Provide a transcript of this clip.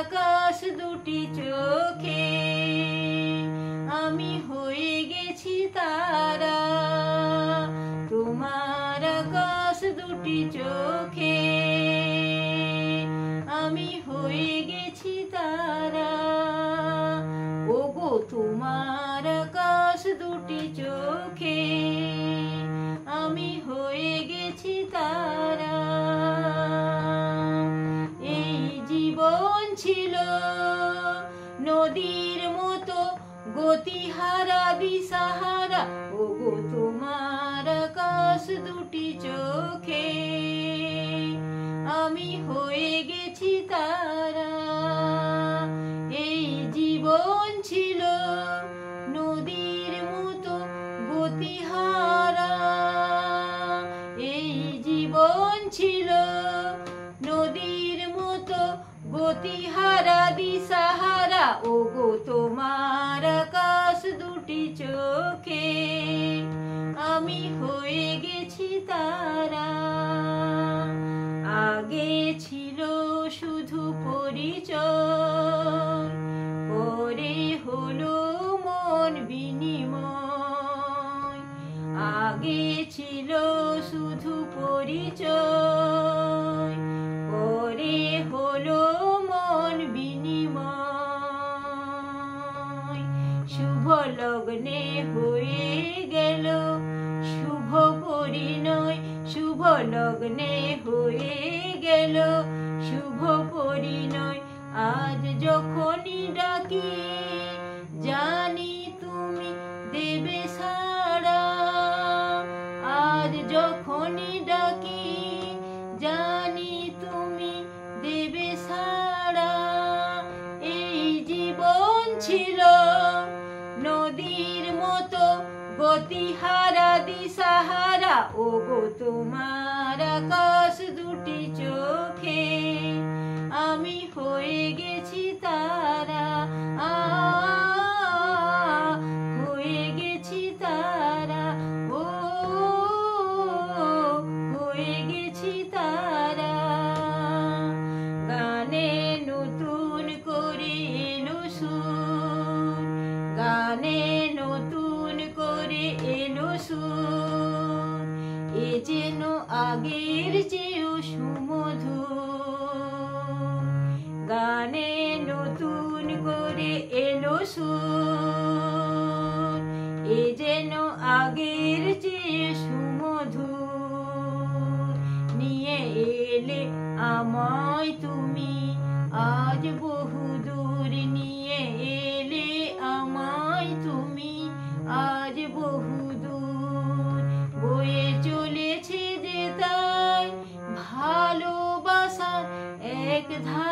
আকাশ দুটি চোখে আমি হয়ে গেছি তারা, তোমার আকাশ দুটি চোখে আমি হয়ে গেছি তারা। ওগো তোমার আকাশ দুটি চোখে আমি হয়ে গেছি তারা। এই জীবন ছিল নদীর মতো গতিহারা দিশাহারা, ওগো তোমার আকাশ দুটি চোখে আমি হয়ে গেছি তারা। এই জীবন ছিল নদীর মতো গতিহারা, এই জীবন ছিল নদীর মতো গতিহারা দিশাহারা, ওগো তোমার আকাশ দুটি চোখে আমি হয়ে গেছি তারা। আগে ছিল শুধু পরিচয়, পরে হলো মন বিনিময়। আগে ছিল শুধু পরিচয়, পরে হলো মন বিনিময়। শুভ লগ্নে হয়ে গেল শুভ পরিণয়, শুভ লগ্নে হয়ে গেল শুভ পরিণয়। আজ যখনই ডাকি জানি তুমি দেবে সাড়া, আজ যখনই ডাকি জানি তুমি দেবে সাড়া। এই জীবন ছিল নদীর মতো গতিহারা দিশাহারা, ওগো তোমার আকাশ দুটি চোখে আমি হয়ে গেছি তারা, হয়ে গেছি তারা, ও হয়ে গেছি তারা। গানে নতুন করে এলো সুর, গানে নতুন করে এলো সুর, এ যেন আগের চেয়েও সুমধুর। গানে নতুন করে এলো সুর, এ যেন আগের চেয়ে সুমধুর। নিয়ে এলে আমায় তুমি আজ বহুদূর, নিয়ে এলে আমায় তুমি আজ বহুদূর। বয়ে চলেছে যে তাই ভালোবাসার এক ধারা,